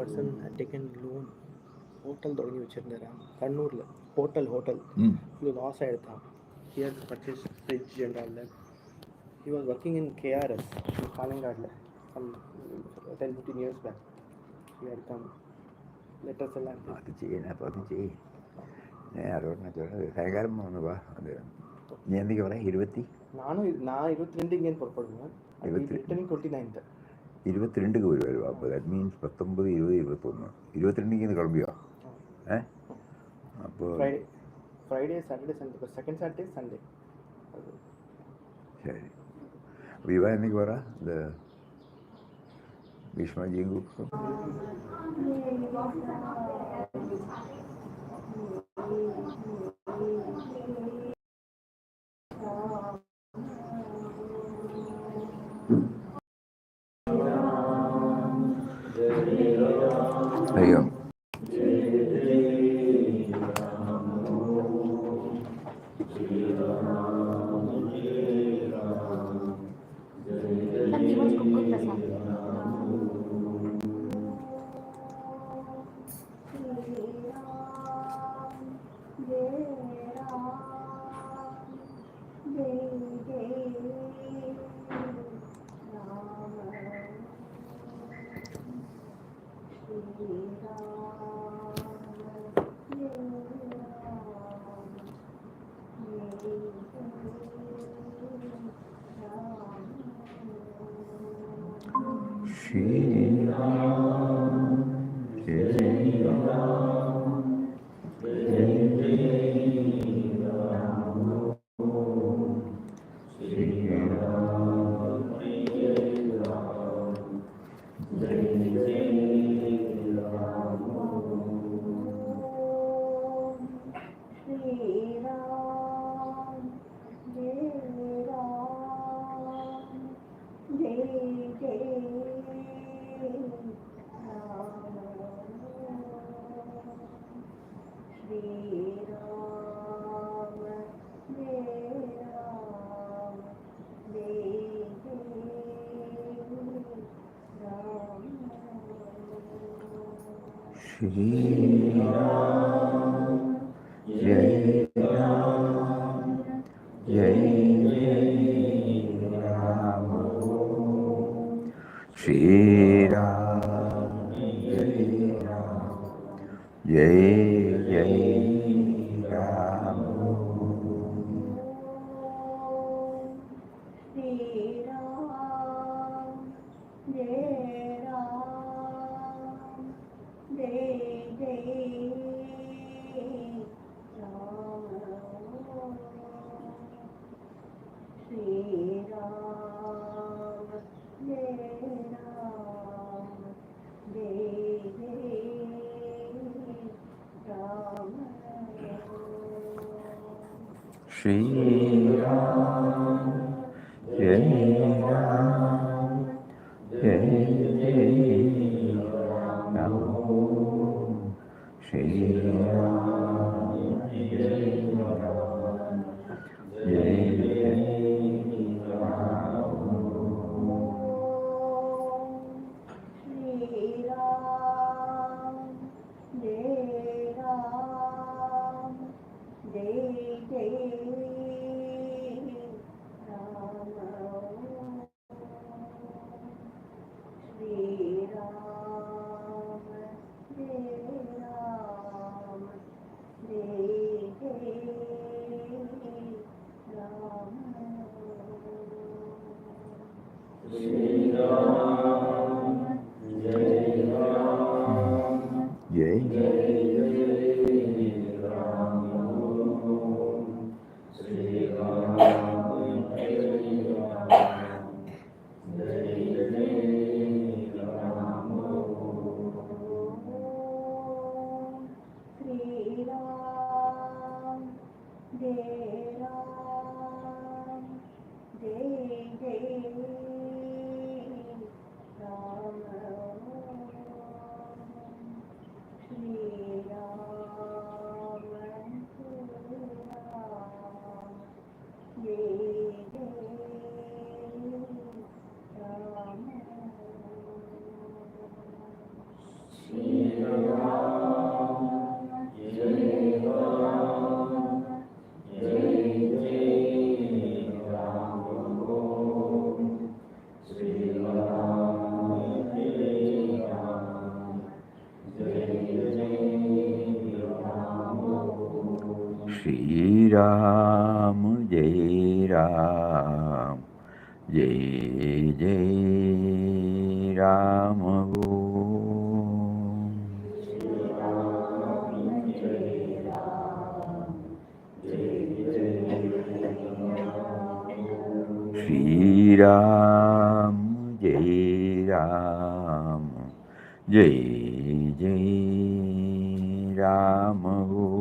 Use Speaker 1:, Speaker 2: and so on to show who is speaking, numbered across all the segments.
Speaker 1: person had taken loan. Hotel തുടങ്ങി വെച്ചിട്ടുണ്ടായിരുന്നു കണ്ണൂരിൽ. ഹോട്ടൽ ഫുൾ ലോസ് ആയെടുത്താ. He had purchased fridge and all that. He was working in KRS in Kalangadle some 10-15 years back. He had come. Let us എല്ലാം
Speaker 2: അത് ചെയ്യാനപ്പോൾ അത് ചെയ്യും. ഞാൻ അതുകൊണ്ട് സഹകാരം ഒന്ന് വാ. അത് നീ എന്തൊക്കെ പറയാം?
Speaker 1: நான் 22 இங்கே புறப்படுவேன். 29th
Speaker 2: 22க்கு വരുവായിരുന്നു. അപ്പോൾ ദാറ്റ് മീൻസ് 19, 20, 21. 22 കിളമ്പിയോ? അപ്പോൾ
Speaker 1: Friday Saturday Sunday, second Saturday Sunday.
Speaker 2: ശരി. അപ്പോൾ ഇവ എന്നൊക്കെ പറ ഇത് ഭീഷ്മജിയും അയ്യോ Shri Ram, Jai Ram, Jai Jai Ram. Om. Shri Ram, Jai Ram, Jai Jai Ram. Om.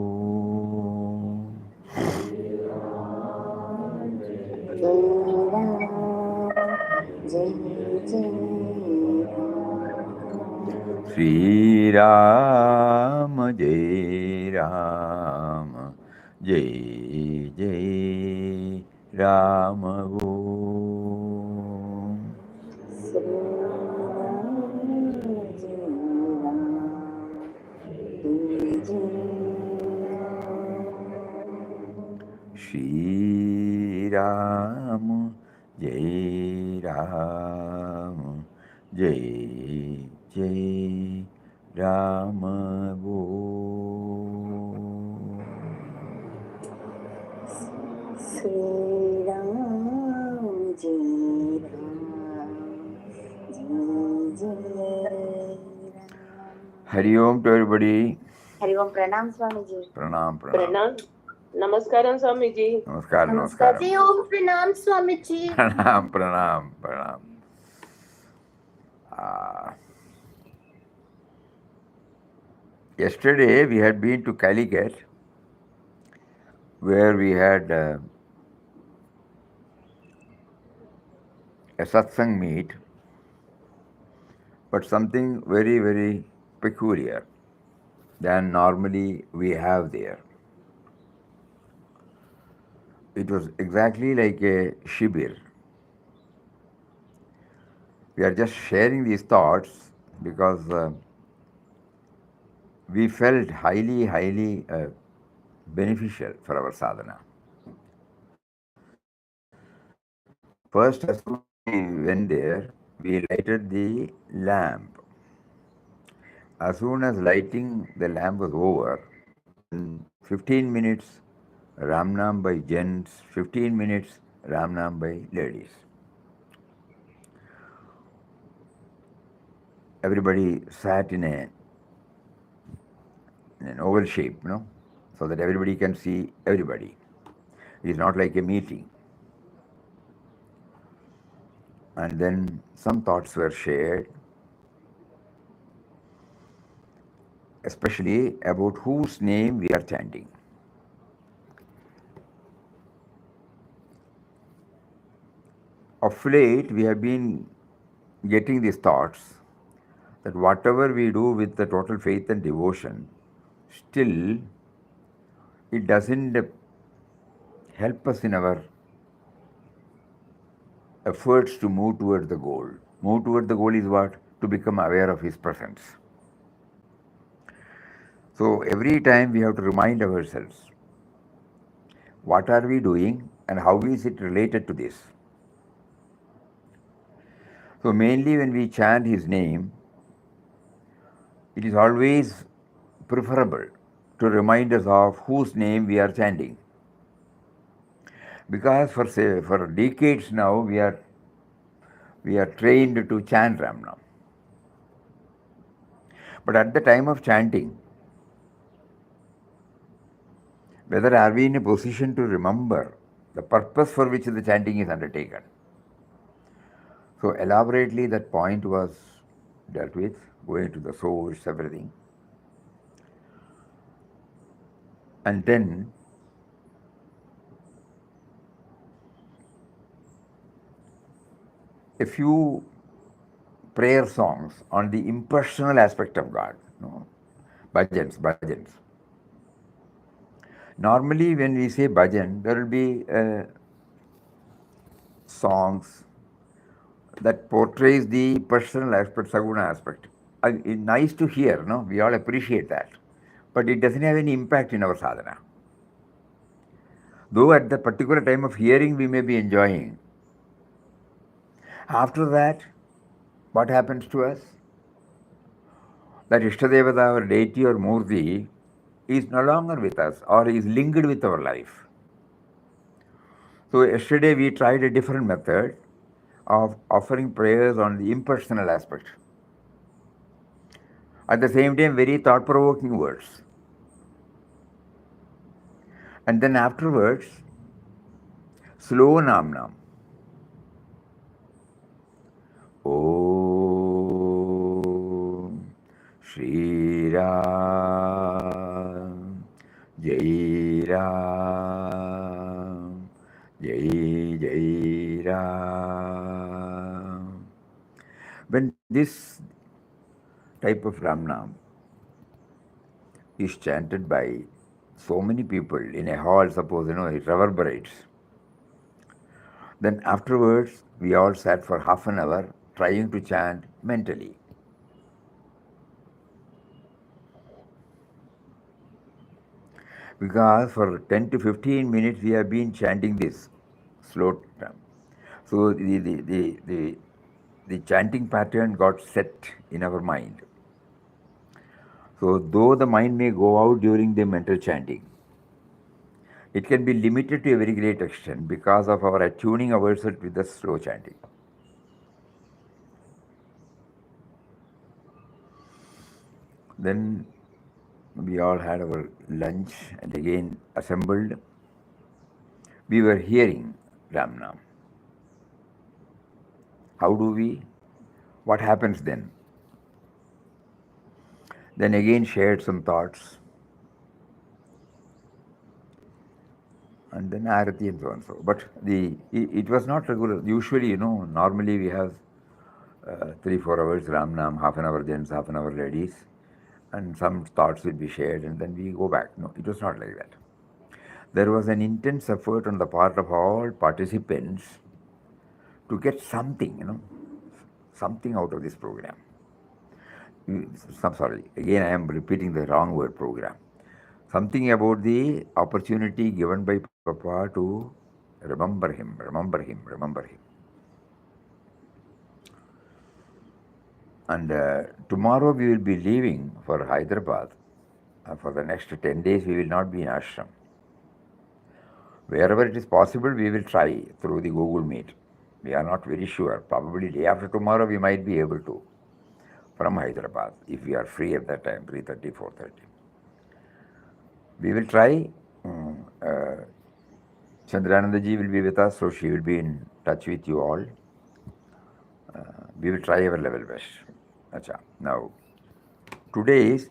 Speaker 2: Shri Ram, Jai Ram, Jai Jai Ram. Om. Shri Ram, Jai Ram, Jai Jai Ram. Om.
Speaker 3: Sri Ram, Jai Ram, Jai Jai Ram.
Speaker 2: Hari Om to everybody.
Speaker 3: Hari Om, Pranam Swamiji.
Speaker 2: Pranam, pranam.
Speaker 4: प्रणाम नमस्कारम स्वामीजी.
Speaker 2: Namaskaram,
Speaker 3: Namaskar.
Speaker 2: namaskaram.
Speaker 3: Hari Om, Pranam Swamiji.
Speaker 2: Pranam, pranam, pranam. Ah, yesterday we had been to Calicut, where we had a satsang meet, but something very, very peculiar than normally we have there. It was exactly like a shibir. We are just sharing these thoughts because we felt highly, highly beneficial for our sadhana. First, as soon as we went there, we lighted the lamp. As soon as lighting the lamp was over, then 15 minutes Ramnam by gents, 15 minutes Ramnam by ladies. Everybody sat in an oval shape, so that everybody can see everybody. It's not like a meeting. And then some thoughts were shared, especially about whose name we are chanting. Of late, we have been getting these thoughts that whatever we do with the total faith and devotion, still it doesn't help us in our efforts to move towards the goal. Move towards the goal is what? To become aware of His presence. So every time we have to remind ourselves, what are we doing and how is it related to this? So mainly when we chant His name, it is always preferable to remind us of whose name we are chanting. Because for decades now we are trained to chant Ram now. But at the time of chanting, whether are we in a position to remember the purpose for which the chanting is undertaken? So elaborately that point was dealt with, going to the source, everything. And then a few prayer songs on the impersonal aspect of God, bhajans. Normally when we say bhajan, there will be songs that portrays the personal aspect, saguna aspect. nice to hear, no? We all appreciate that. But it doesn't have any impact in our sadhana. Though at the particular time of hearing we may be enjoying. After that, what happens to us? That Ishtadevata or deity or Murti is no longer with us or is linked with our life. So yesterday we tried a different method of offering prayers on the impersonal aspect. At the same time, very thought-provoking words. And then afterwards, slow nam. Om Shri Ram Jai Ram Jai Jai Ram. When this type of Ram Nam is chanted by so many people in a hall, suppose, it reverberates. Then afterwards, we all sat for half an hour trying to chant mentally. Because for 10 to 15 minutes we have been chanting this slow term. So the chanting pattern got set in our mind. So though the mind may go out during the mental chanting, it can be limited to a very great extent because of our attuning ourselves with the slow chanting. Then we all had our lunch and again assembled. We were hearing Ram Nam. How do we? What happens then? Then again shared some thoughts. And then Arati and so on. So, but it was not regular. Usually, normally we have 3-4 hours Ram Nam, half an hour gents, half an hour ladies, and some thoughts will be shared, and then we go back. No, it was not like that. There was an intense effort on the part of all participants to get something, something out of this program. Sorry, again I am repeating the wrong word, program. Something about the opportunity given by Papa to remember him. And tomorrow we will be leaving for Hyderabad. For the next 10 days we will not be in ashram. Wherever it is possible, we will try through the Google Meet. We are not very sure. Probably day after tomorrow we might be able to from Hyderabad if we are free at that time, 3:30, 4:30. We will try. Chandranandaji will be with us, so she will be in touch with you all. We will try our level best. Acha. Now, today is,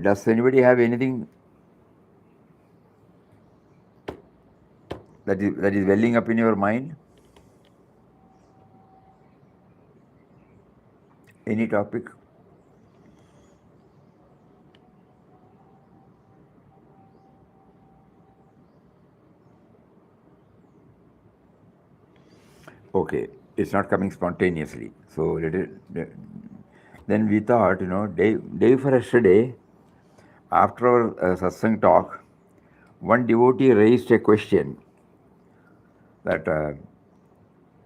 Speaker 2: does anybody have anything that is welling up in your mind? Any topic? Okay, it's not coming spontaneously. So then we thought, day for yesterday, after our satsang talk, one devotee raised a question that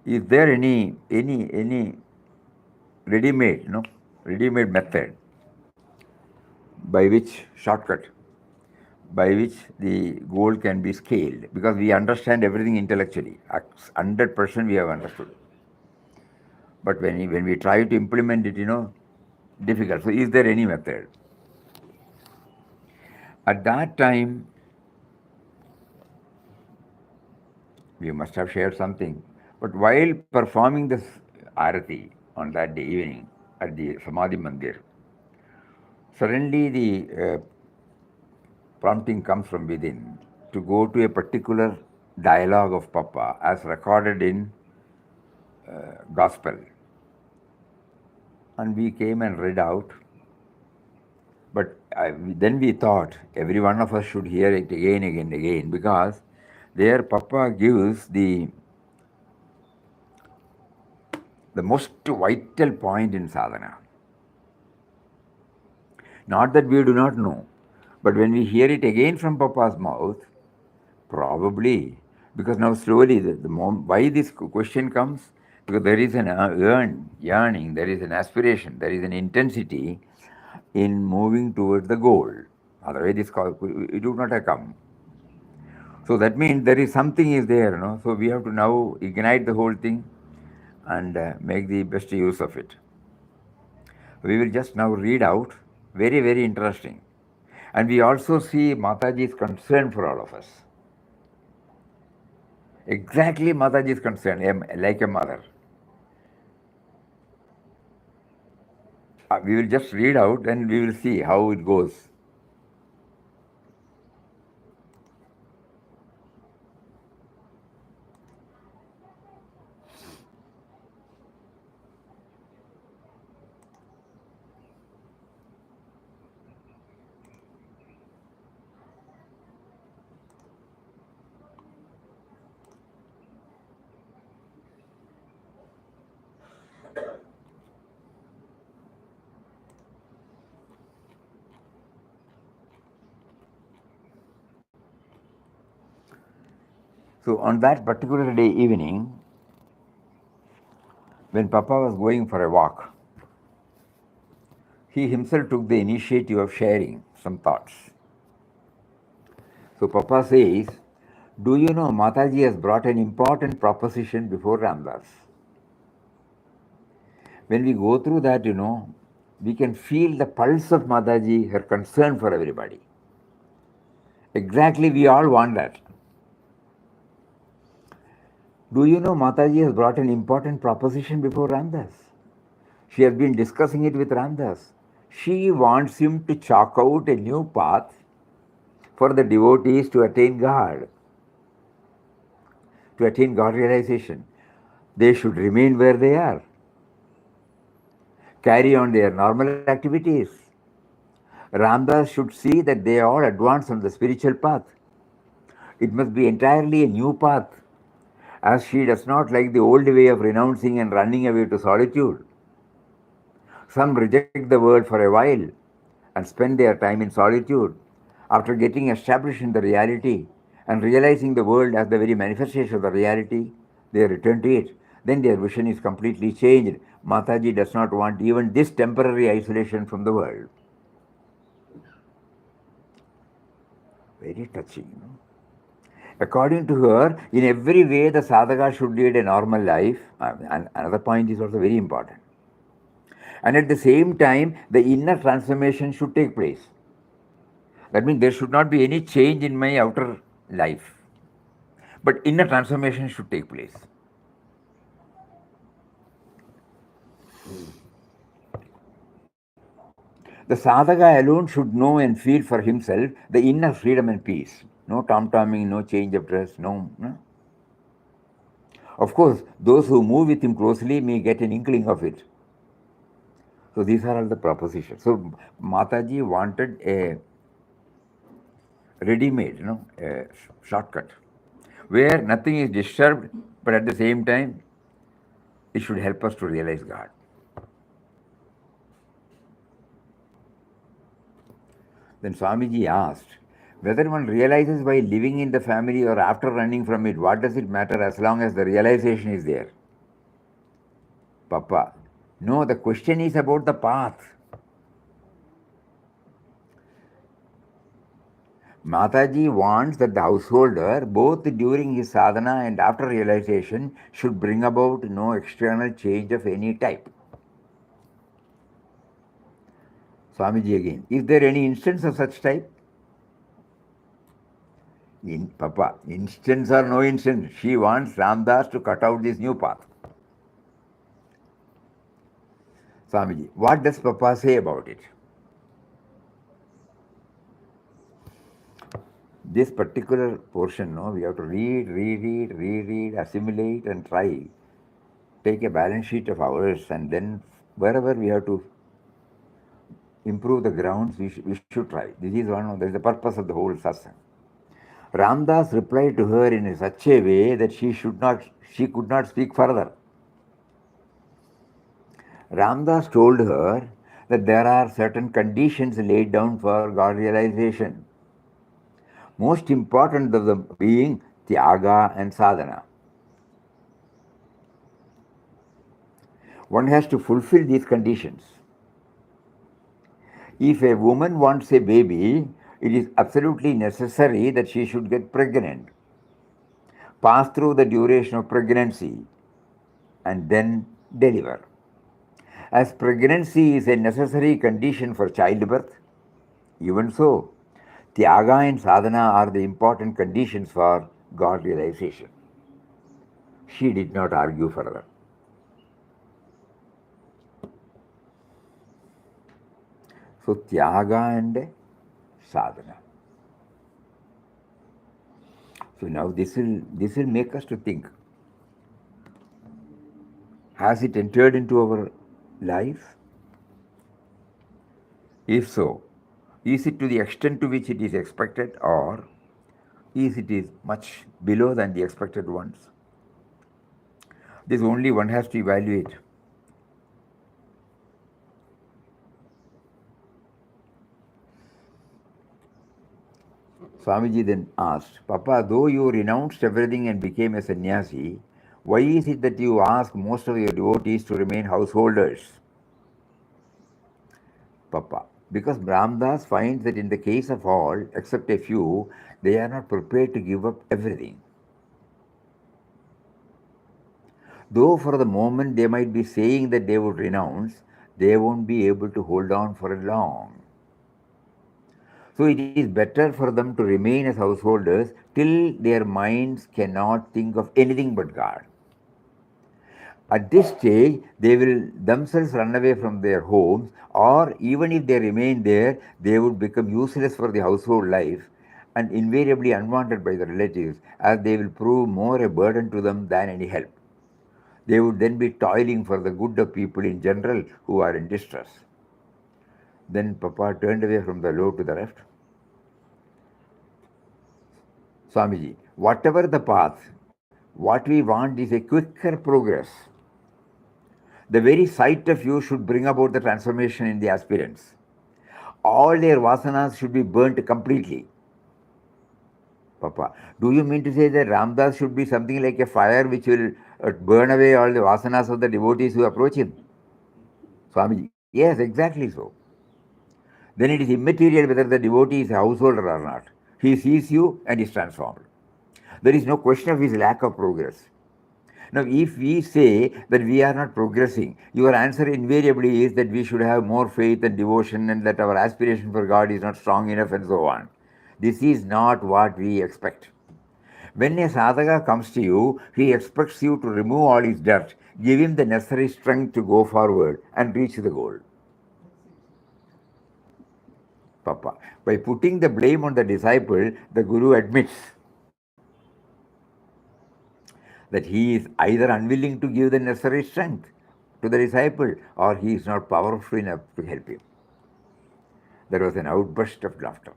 Speaker 2: is there any ready-made method by which shortcut by which the goal can be scaled, because we understand everything intellectually. 100% we have understood. But when we try to implement it, difficult. So is there any method? At that time, we must have shared something. But while performing this arati on that day evening at the Samadhi Mandir, suddenly the prompting comes from within to go to a particular dialogue of Papa as recorded in Gospel. And we came and read out. But then we thought every one of us should hear it again, because there Papa gives the most vital point in sadhana. Not that we do not know, but when we hear it again from Papa's mouth, probably, because now slowly, why this question comes? Because there is an yearning, there is an aspiration, there is an intensity in moving towards the goal. Otherwise, it would not have come. So that means there is something is there, no? So we have to now ignite the whole thing and make the best use of it. We will just now read out, very, very interesting. And we also see Mataji's concern for all of us. Exactly Mataji's concern, like a mother. We will just read out and we will see how it goes. So on that particular day evening, when Papa was going for a walk, he himself took the initiative of sharing some thoughts. So Papa says, do you know Mataji has brought an important proposition before Ramdas? When we go through that, we can feel the pulse of Mataji, her concern for everybody. Exactly, we all want that. Do you know Mataji has brought an important proposition before Ramdas? She has been discussing it with Ramdas. She wants him to chalk out a new path for the devotees to attain God realization. They should remain where they are, carry on their normal activities. Ramdas should see that they all advance on the spiritual path. It must be entirely a new path, as she does not like the old way of renouncing and running away to solitude. Some reject the world for a while and spend their time in solitude. After getting established in the reality and realizing the world as the very manifestation of the reality, they return to it. Then their vision is completely changed. Mataji does not want even this temporary isolation from the world. Very touching. According to her, in every way the sadhaka should lead a normal life. And another point is also very important. And at the same time, the inner transformation should take place. That means there should not be any change in my outer life, but inner transformation should take place. The sadhaka alone should know and feel for himself the inner freedom and peace. No tom-tomming, no change of dress, no. Of course, those who move with him closely may get an inkling of it. So these are all the propositions. So Mataji wanted a ready-made, a shortcut, where nothing is disturbed, but at the same time, it should help us to realize God. Then Swamiji asked, whether one realizes while living in the family or after running from it, what does it matter as long as the realization is there? Papa, no, the question is about the path. Mataji wants that the householder, both during his sadhana and after realization, should bring about no external change of any type. Swamiji again, is there any instance of such type? Papa, instance or no instance, she wants Ramdas to cut out this new path. Swamiji, what does Papa say about it? This particular portion, we have to reread, assimilate and try. Take a balance sheet of ours and then wherever we have to improve the grounds, we should try. This is the purpose of the whole satsang. Ramdas replied to her in such a way that she could not speak further. Ramdas told her that there are certain conditions laid down for God realization. Most important of them being Tyaga and Sadhana. One has to fulfill these conditions. If a woman wants a baby, it is absolutely necessary that she should get pregnant, pass through the duration of pregnancy, and then deliver. As pregnancy is a necessary condition for childbirth, even so, Tyaga and Sadhana are the important conditions for God realization. She did not argue further. So, Tyaga and Sadhana. So now this will make us to think. Has it entered into our life? If so, is it to the extent to which it is expected, or is it much below than the expected ones? This only one has to evaluate. Swamiji then asked, Papa, though you renounced everything and became a sannyasi, why is it that you ask most of your devotees to remain householders? Papa, because Ramdas finds that in the case of all, except a few, they are not prepared to give up everything. Though for the moment they might be saying that they would renounce, they won't be able to hold on for long. So it is better for them to remain as householders till their minds cannot think of anything but God. At this stage, they will themselves run away from their homes, or even if they remain there, they would become useless for the household life and invariably unwanted by the relatives, as they will prove more a burden to them than any help. They would then be toiling for the good of people in general who are in distress. Then Papa turned away from the low to the left. Swamiji, whatever the path, what we want is a quicker progress. The very sight of you should bring about the transformation in the aspirants. All their vasanas should be burnt completely. Papa, do you mean to say that Ramdas should be something like a fire which will burn away all the vasanas of the devotees who approach him? Swamiji, yes, exactly so. Then it is immaterial whether the devotee is a householder or not. He sees you and is transformed. There is no question of his lack of progress. Now, if we say that we are not progressing, your answer invariably is that we should have more faith and devotion and that our aspiration for God is not strong enough and so on. This is not what we expect. When a sadhaka comes to you, he expects you to remove all his dirt, give him the necessary strength to go forward and reach the goal. Papa, by putting the blame on the disciple, the Guru admits that he is either unwilling to give the necessary strength to the disciple or he is not powerful enough to help him. There was an outburst of laughter.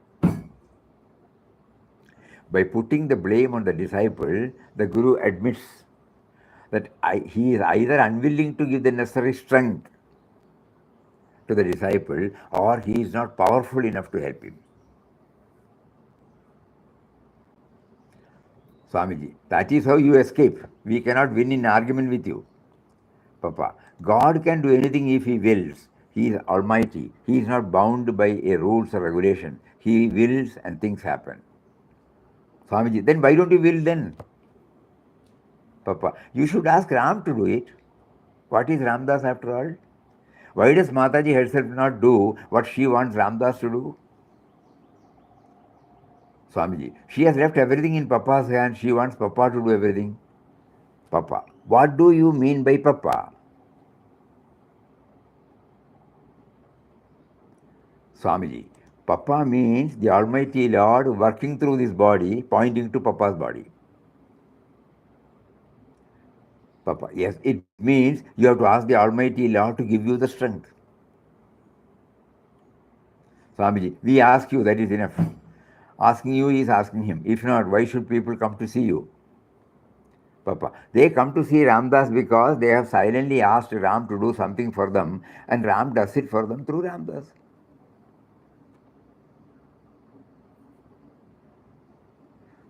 Speaker 2: By putting the blame on the disciple, the Guru admits that he is either unwilling to give the necessary strength to the disciple or he is not powerful enough to help him. Swamiji, that is how you escape. We cannot win in argument with you. Papa, God can do anything if He wills. He is almighty. He is not bound by a rules or regulation. He wills and things happen. Swamiji, then why don't you will then? Papa, you should ask Ram to do it. What is Ramdas after all? Why does Mataji herself not do what she wants Ramdas to do? Swamiji, she has left everything in Papa's hands. She wants Papa to do everything. Papa, what do you mean by Papa? Swamiji, Papa means the Almighty Lord working through this body, pointing to Papa's body. Papa, yes, it means you have to ask the Almighty Lord to give you the strength. Swamiji, we ask you, that is enough. Asking you is asking Him. If not, why should people come to see you? Papa. They come to see Ramdas because they have silently asked Ram to do something for them, and Ram does it for them through Ramdas.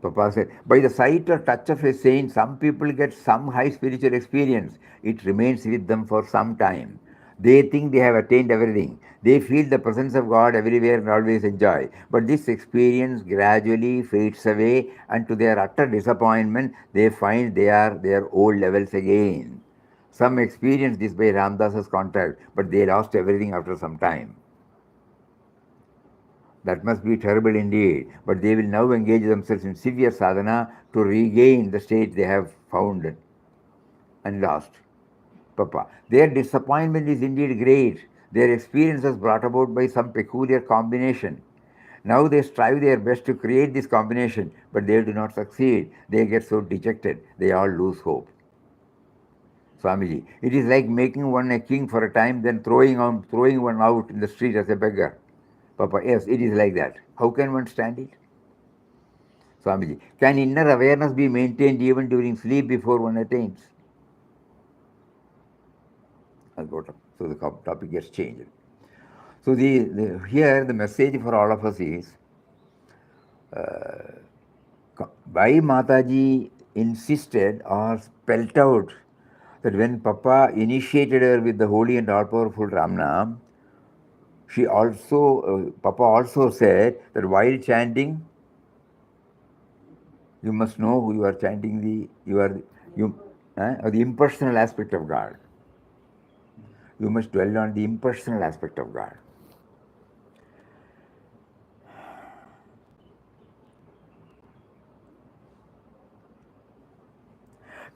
Speaker 2: Papa said, by the sight or touch of a saint, some people get some high spiritual experience. It remains with them for some time. They think they have attained everything. They feel the presence of God everywhere and always enjoy. But this experience gradually fades away, and to their utter disappointment, they find they are their old levels again. Some experience this by Ramdas's contact, but they lost everything after some time. That must be terrible indeed. But they will now engage themselves in severe sadhana to regain the state they have found and lost. Papa. Their disappointment is indeed great. Their experience is brought about by some peculiar combination. Now they strive their best to create this combination, but they do not succeed. They get so dejected, they all lose hope. Swamiji, it is like making one a king for a time, then throwing one out in the street as a beggar. Papa, yes, it is like that. How can one stand it? Swamiji, can inner awareness be maintained even during sleep before one attains? So the topic gets changed. So here the message for all of us is, why Mataji insisted or spelt out that when Papa initiated her with the holy and all-powerful Ramnam, Papa also said that while chanting, you must know who you are chanting the impersonal aspect of God. You must dwell on the impersonal aspect of God.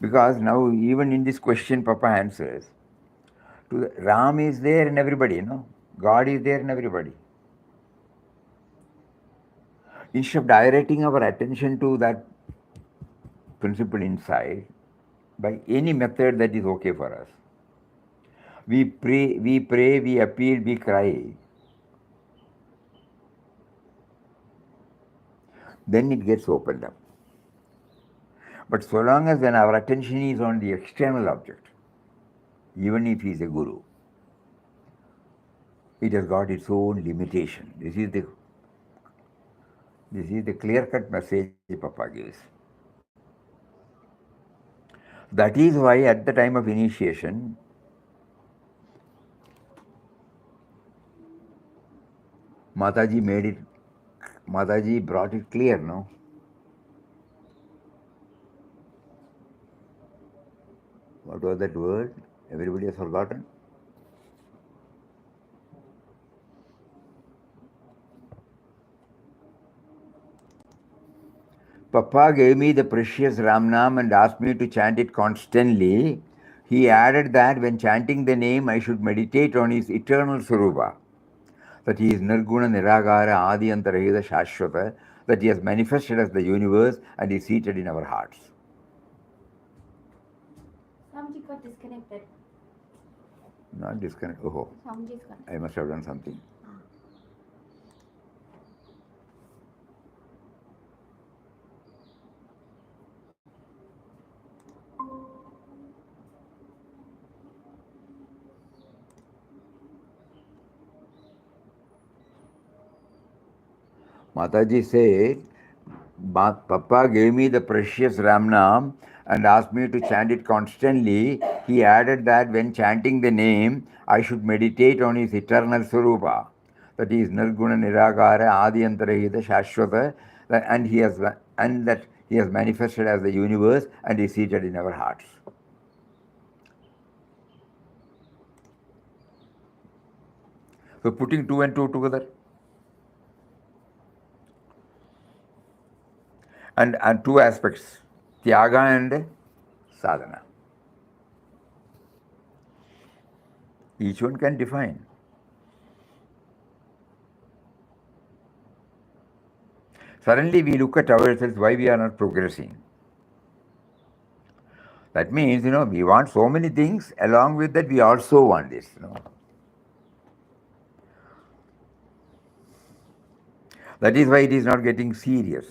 Speaker 2: Because now, even in this question, Papa answers, Ram is there in everybody, no? God is there in everybody. Instead of directing our attention to that principle inside, by any method that is okay for us, we pray, we appeal, we cry, then it gets opened up. But so long as when our attention is on the external object, even if he is a guru, it has got its own limitation. This is the clear-cut message Papa gives. That is why at the time of initiation, Mataji brought it clear, no? What was that word? Everybody has forgotten? Papa gave me the precious Ramnam and asked me to chant it constantly. He added that when chanting the name, I should meditate on his eternal Surupa, that he is Nirguna Niragara Adi Antarahida Shashwata, that he has manifested as the universe and is seated in our hearts.
Speaker 3: Swamiji got disconnected.
Speaker 2: Not disconnected. Oh, I must have done something. Mataji said, Papa gave me the precious Ramnam and asked me to chant it constantly. He added that when chanting the name, I should meditate on his eternal Surupa, that he is Nirguna Niragara Adi Antarahita Shashwata, and that he has manifested as the universe and is seated in our hearts. So putting two and two together, and two aspects, Tyaga and Sadhana. Each one can define. Suddenly we look at ourselves why we are not progressing. That means, we want so many things, along with that we also want this. That is why it is not getting serious.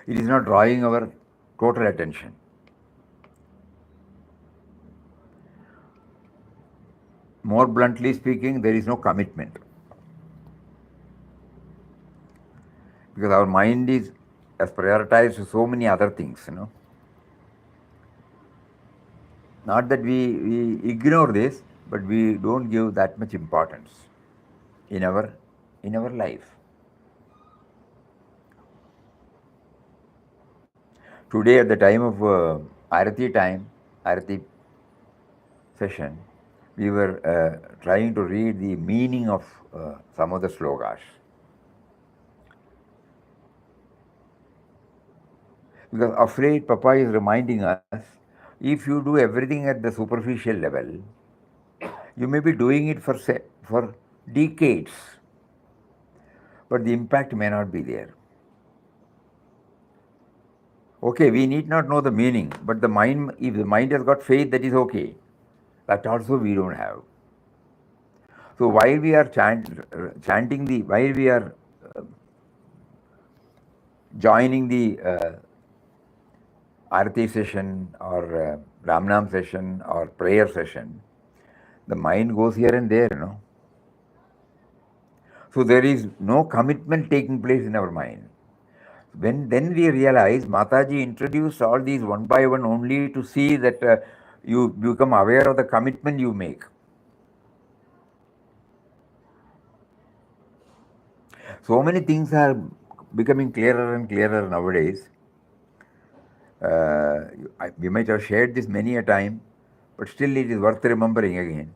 Speaker 2: It is not drawing our total attention. More bluntly speaking, there is no commitment. Because our mind has prioritized so many other things, Not that we ignore this, but we don't give that much importance in our life. Today at the time of Arati session, we were trying to read the meaning of some of the slokas. Because afraid Papa is reminding us, if you do everything at the superficial level, you may be doing it for decades, but the impact may not be there. Okay, we need not know the meaning, but the mind, if the mind has got faith, that is okay. That also we don't have. So while we are chanting while we are joining the Arati session or Ramnam session or prayer session, the mind goes here and there, So there is no commitment taking place in our mind. Then we realize Mataji introduced all these one by one only to see that you become aware of the commitment you make. So many things are becoming clearer and clearer nowadays. We might have shared this many a time, but still it is worth remembering again.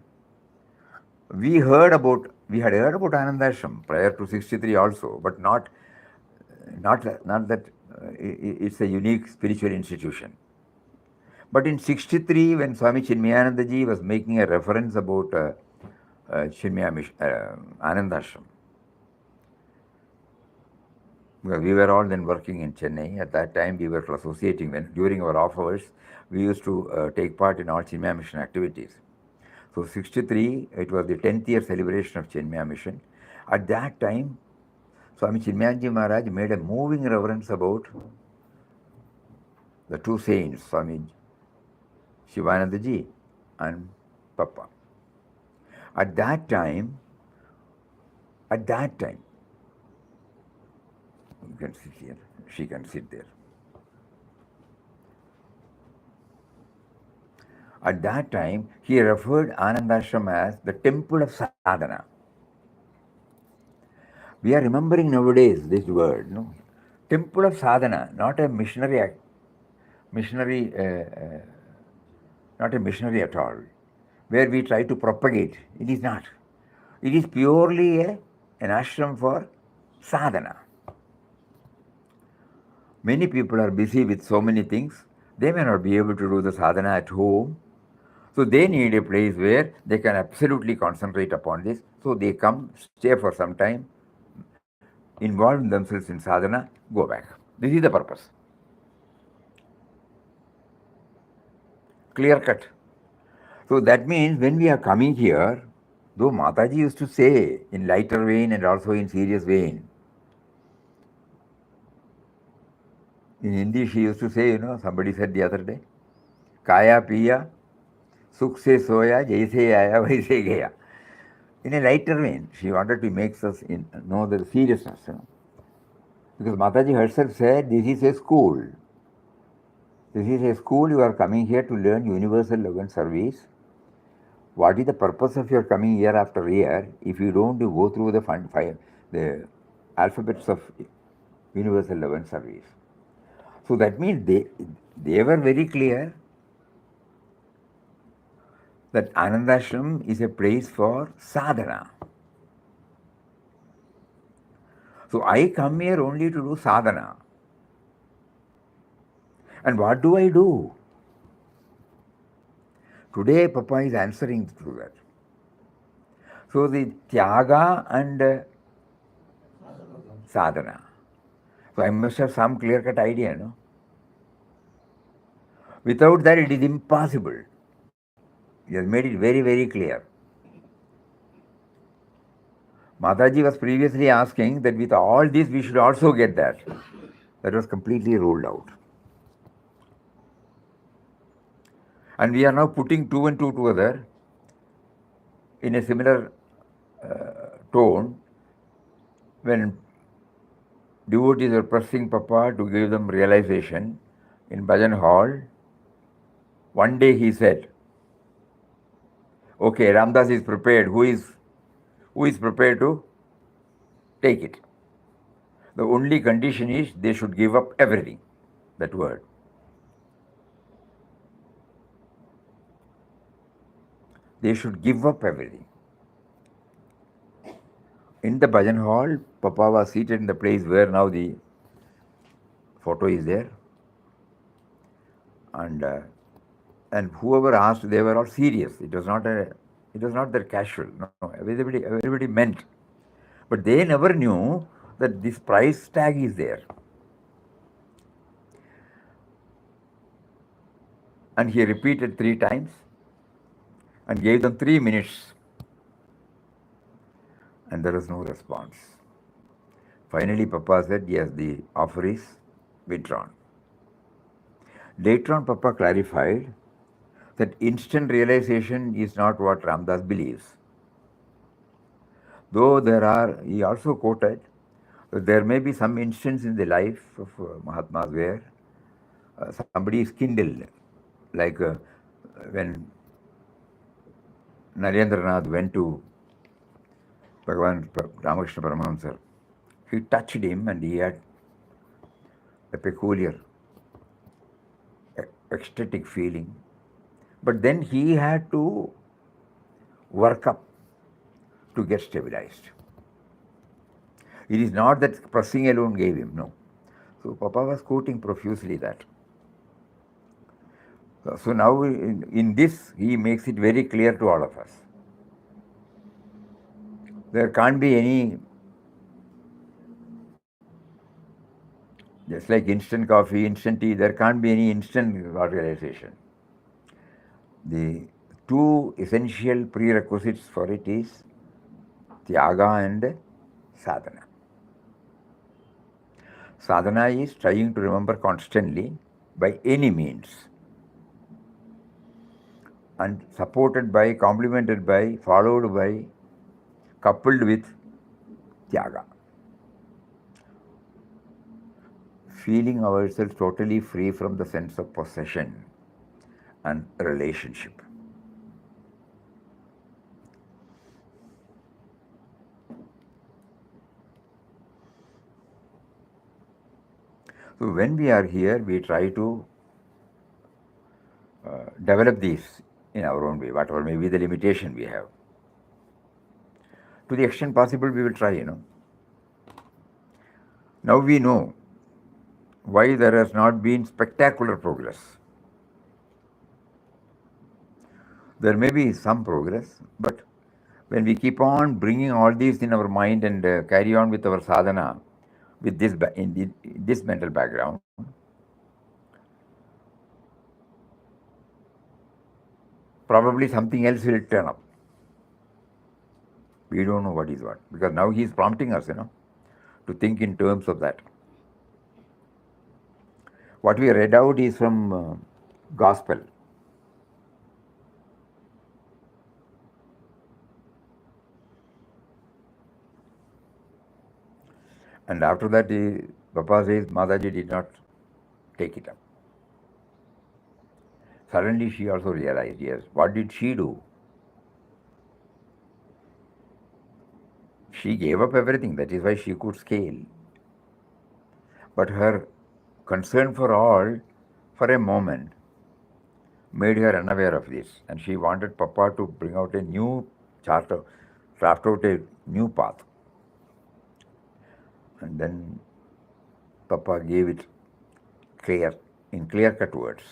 Speaker 2: We had heard about Anandashram prior to 63 also, but not that it's a unique spiritual institution. But in 63, when Swami Chinmayanandaji was making a reference about Anandashram, because we were all then working in Chennai. At that time, we were associating. During our off hours, we used to take part in all Chinmaya Mission activities. So 63, it was the 10th year celebration of Chinmaya Mission. At that time, Swami Chinmayanji Maharaj made a moving reference about the two saints, Swami Shivanandaji and Papa. At that time, you can sit here, she can sit there. At that time, he referred Anandashram as the temple of sadhana. We are remembering nowadays this word, temple of sadhana, not a missionary at all, where we try to propagate. It is not. It is purely an ashram for sadhana. Many people are busy with so many things, they may not be able to do the sadhana at home. So they need a place where they can absolutely concentrate upon this. So they come, stay for some time, involve themselves in sadhana, go back. This is the purpose. Clear cut. So that means when we are coming here, though Mataji used to say in lighter vein and also in serious vein, in Hindi she used to say, somebody said the other day, Kaya piya, sukh se soya, jaise aaya, vaise gaya. In a lighter vein, she wanted to make us know the seriousness. Because Mataji herself said, this is a school. This is a school, you are coming here to learn universal love and service. What is the purpose of your coming year after year if you don't go through the alphabets of universal love and service? So that means they were very clear that Anandashram is a place for sadhana. So I come here only to do sadhana. And what do I do? Today Papa is answering to that. So the Tyaga and sadhana. So I must have some clear-cut idea, Without that it is impossible. He has made it very, very clear. Mataji was previously asking that with all this we should also get that. That was completely ruled out. And we are now putting two and two together in a similar tone when devotees are pressing Papa to give them realization in Bhajan Hall. One day he said, okay, Ramdas is prepared. Who is prepared to take it? The only condition is they should give up everything. That word. They should give up everything. In the Bhajan Hall, Papa was seated in the place where now the photo is there. And whoever asked, they were all serious. It was not their casual. No, everybody meant. But they never knew that this price tag is there. And he repeated 3 times and gave them 3 minutes. And there was no response. Finally, Papa said, yes, the offer is withdrawn. Later on, Papa clarified that instant realization is not what Ramdas believes. Though he also quoted that there may be some instance in the life of Mahatmas where somebody is kindled, like when Narendranath went to Bhagavan Ramakrishna Paramahamsa. He touched him and he had a peculiar ecstatic feeling. But then he had to work up to get stabilized. It is not that pressing alone gave him, no. So Papa was quoting profusely that. So now in this, he makes it very clear to all of us. There can't be any, just like instant coffee, instant tea, there can't be any instant realization. The 2 essential prerequisites for it is Tyaga and Sadhana. Sadhana is trying to remember constantly by any means and supported by, complemented by, followed by, coupled with Tyaga. Feeling ourselves totally free from the sense of possession and relationship. So when we are here, we try to develop these in our own way, whatever may be the limitation we have. To the extent possible, we will try, Now we know why there has not been spectacular progress. There may be some progress, but when we keep on bringing all these in our mind and carry on with our sadhana, with this mental background, probably something else will turn up. We don't know what is what, because now he is prompting us, to think in terms of that. What we read out is from Gospel. And after that, Papa says, Mataji did not take it up. Suddenly she also realized, yes, what did she do? She gave up everything, that is why she could scale. But her concern for all, for a moment, made her unaware of this. And she wanted Papa to bring out a new charter, draft out a new path. And then Papa gave it in clear-cut words.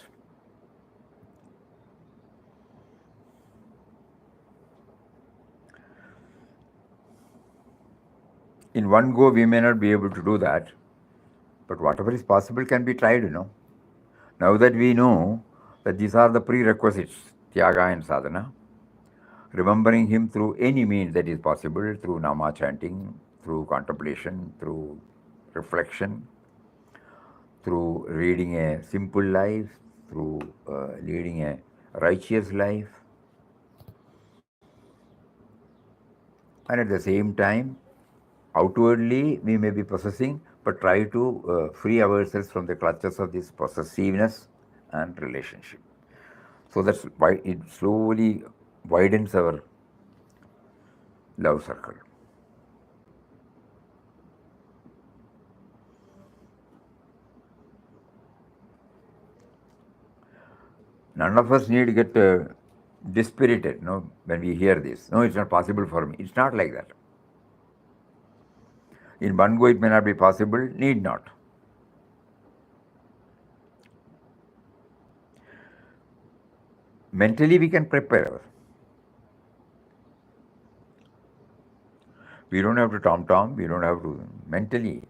Speaker 2: In one go, we may not be able to do that, but whatever is possible can be tried, Now that we know that these are the prerequisites, Tyaga and Sadhana, remembering him through any means that is possible, through Nama chanting, through contemplation, through reflection, through leading a simple life, through leading a righteous life, and at the same time, outwardly we may be possessing, but try to free ourselves from the clutches of this possessiveness and relationship. So that's why it slowly widens our love circle. None of us need to get dispirited, when we hear this. No, it's not possible for me. It's not like that. In one go, it may not be possible, need not. Mentally, we can prepare. We don't have to tom-tom, we don't have to. Mentally,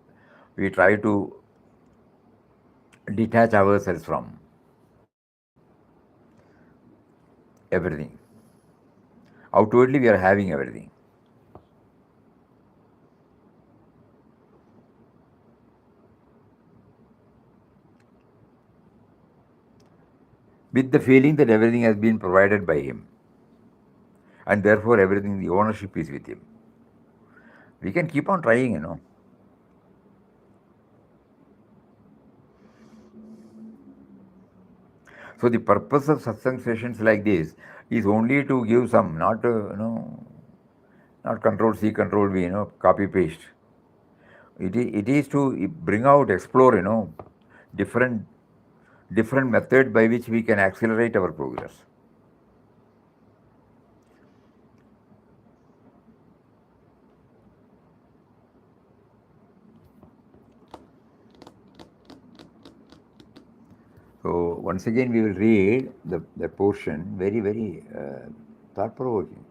Speaker 2: we try to detach ourselves from everything. Outwardly, we are having everything. With the feeling that everything has been provided by him, and therefore everything, the ownership is with him. We can keep on trying. So the purpose of satsang sessions like this is only to give some, not not control C, control V, copy paste. It is to bring out, explore, different method by which we can accelerate our progress. So once again we will read the portion, very, very thought-provoking.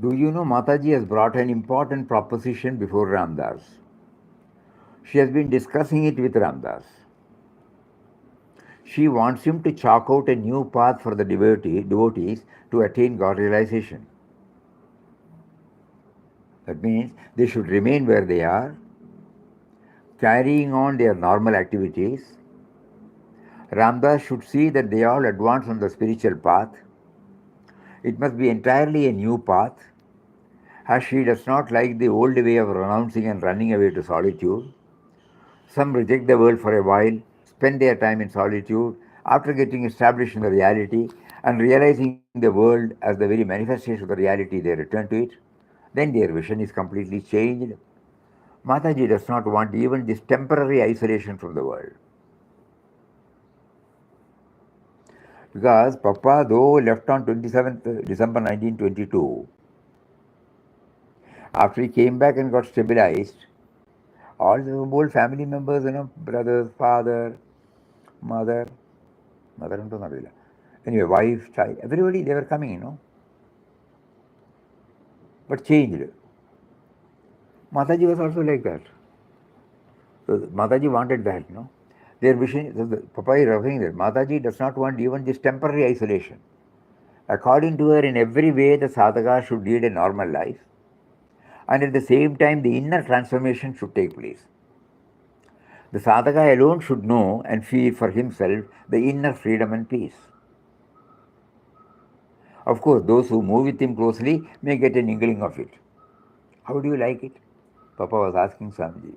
Speaker 2: Do you know Mataji has brought an important proposition before Ramdas? She has been discussing it with Ramdas. She wants him to chalk out a new path for the devotees to attain God realization. That means they should remain where they are, carrying on their normal activities. Ramdas should see that they all advance on the spiritual path. It must be entirely a new path, as she does not like the old way of renouncing and running away to solitude. Some reject the world for a while, spend their time in solitude, after getting established in the reality and realizing the world as the very manifestation of the reality, they return to it. Then their vision is completely changed. Mataji does not want even this temporary isolation from the world. Because Papa, though left on 27th December 1922, after he came back and got stabilized, all the old family members, brothers, father, mother, anyway, wife, child, everybody, they were coming, but changed. Mataji was also like that. So Mataji wanted that. Their vision, Papa is referring that Mataji does not want even this temporary isolation. According to her, in every way, the sadhaka should lead a normal life, and at the same time, the inner transformation should take place. The sadhaka alone should know and feel for himself the inner freedom and peace. Of course, those who move with him closely may get an inkling of it. How do you like it? Papa was asking Swamiji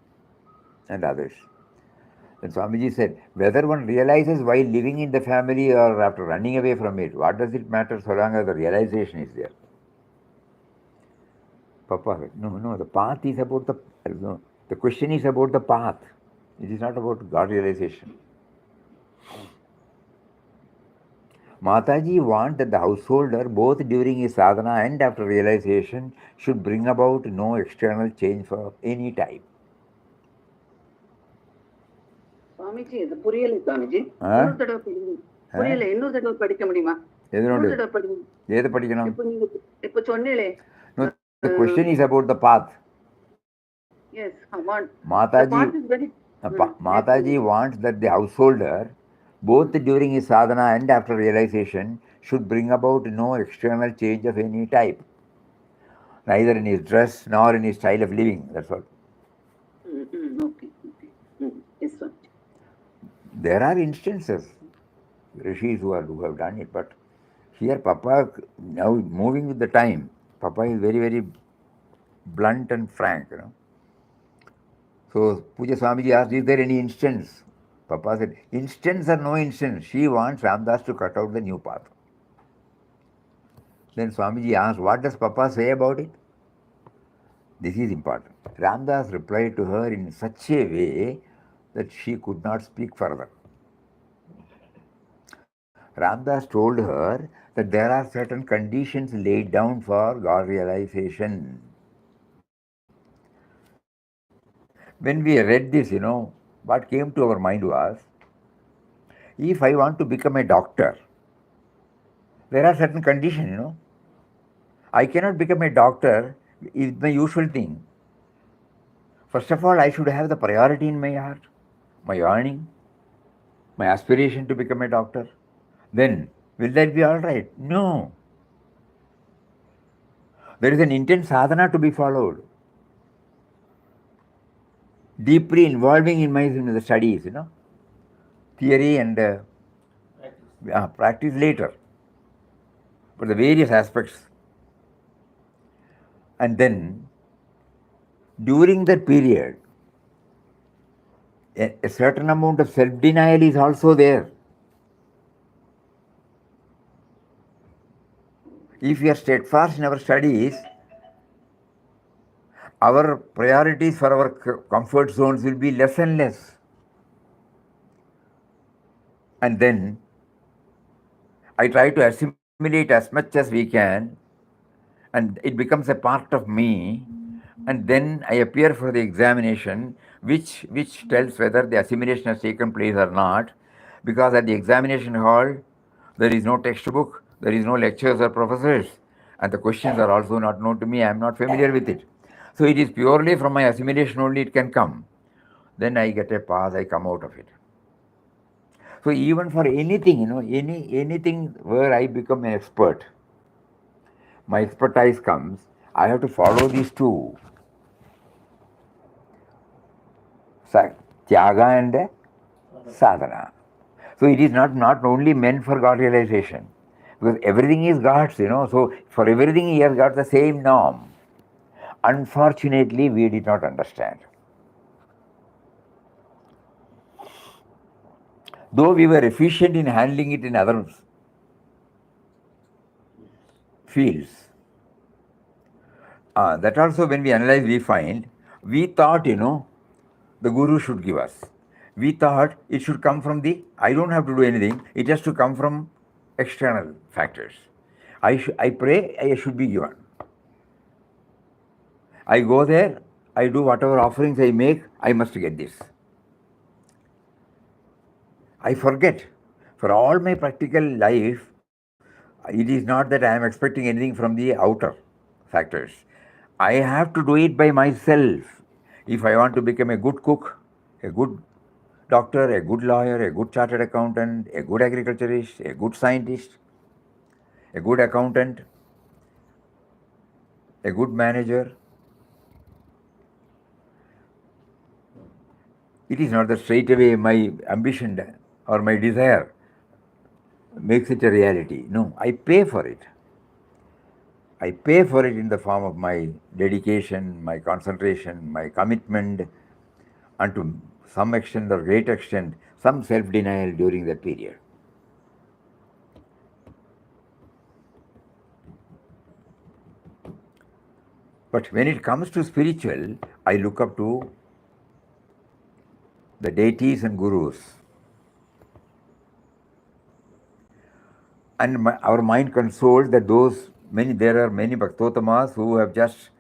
Speaker 2: and others. Then Swamiji said, whether one realizes while living in the family or after running away from it, what does it matter so long as the realization is there? Papa said, no, the path is about the question is about the path. It is not about God realization. Mataji wants that the householder, both during his sadhana and after realization, should bring about no external change for any type.
Speaker 5: Swamiji இது புரியல சுவாமிஜி இன்னொரு தடவை படிக்கணும் புரியல இன்னொரு தடவை படிக்க முடியுமா இன்னொரு தடவை படிக்கணும்
Speaker 2: எது படிக்கணும்
Speaker 5: இப்போ நீங்க இப்போ சொன்னீங்களே
Speaker 2: the question is about the path.
Speaker 5: Yes, Aman.
Speaker 2: Mataji,
Speaker 5: the path is very
Speaker 2: Mataji wants that the householder, both during his sadhana and after realization, should bring about no external change of any type, neither in his dress nor in his style of living. That's all.
Speaker 5: Okay. Yes, sir.
Speaker 2: There are instances, rishis who have done it, but here Papa, now moving with the time, Papa is very, very blunt and frank, So Puja Swamiji asked, is there any instance? Papa said, instance or no instance, she wants Ramdas to cut out the new path. Then Swamiji asked, what does Papa say about it? This is important. Ramdas replied to her in such a way that she could not speak further. Ramdas told her that there are certain conditions laid down for God realization. When we read this, what came to our mind was, if I want to become a doctor, there are certain conditions, I cannot become a doctor is my usual thing. First of all, I should have the priority in my heart, my yearning, my aspiration to become a doctor. Then, will that be all right? No. There is an intense sadhana to be followed. Deeply involving in the studies, theory and practice later, but the various aspects. And then, during that period, a certain amount of self-denial is also there. If we are steadfast in our studies, our priorities for our comfort zones will be less and less. And then I try to assimilate as much as we can, and it becomes a part of me. And then I appear for the examination, which tells whether the assimilation has taken place or not, because at the examination hall, there is no textbook, there is no lectures or professors, and the questions are also not known to me. I am not familiar with it. So it is purely from my assimilation only it can come. Then I get a pass, I come out of it. So even for anything, anything where I become an expert, my expertise comes, I have to follow these two. Tyaga and sadhana. So it is not only meant for God realization, because everything is God's, so for everything he has got the same norm. Unfortunately, we did not understand. Though we were efficient in handling it in other fields, that also when we analyze, we find, we thought, the Guru should give us. We thought it should come from I don't have to do anything, it has to come from external factors. I pray, I should be given. I go there, I do whatever offerings I make, I must get this. I forget. For all my practical life, it is not that I am expecting anything from the outer factors. I have to do it by myself. If I want to become a good cook, a good doctor, a good lawyer, a good chartered accountant, a good agriculturist, a good scientist, a good accountant, a good manager, it is not that straight away my ambition or my desire makes it a reality. No, I pay for it. I pay for it in the form of my dedication, my concentration, my commitment, and to some extent or great extent, some self-denial during that period. But when it comes to spiritual, I look up to the deities and gurus. And our mind consoles that there are many Bhaktotamas who have just,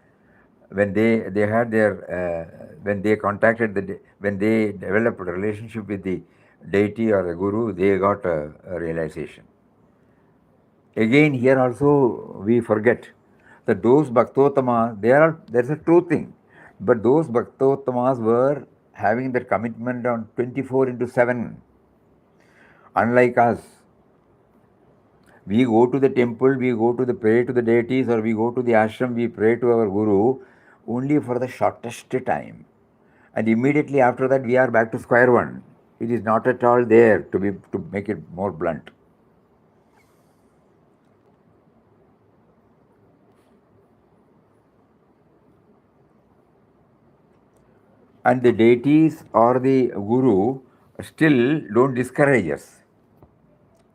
Speaker 2: when they had their, when they contacted, when they developed a relationship with the deity or the guru, they got a realization. Again, here also we forget that those Bhaktotamas, there's a true thing, but those Bhaktotamas having that commitment on 24/7. Unlike us, we go to the temple, we go to the pray to the deities, or we go to the ashram, we pray to our guru only for the shortest time. And immediately after that, we are back to square one. It is not at all there, to make it more blunt. And the deities or the guru still don't discourage us.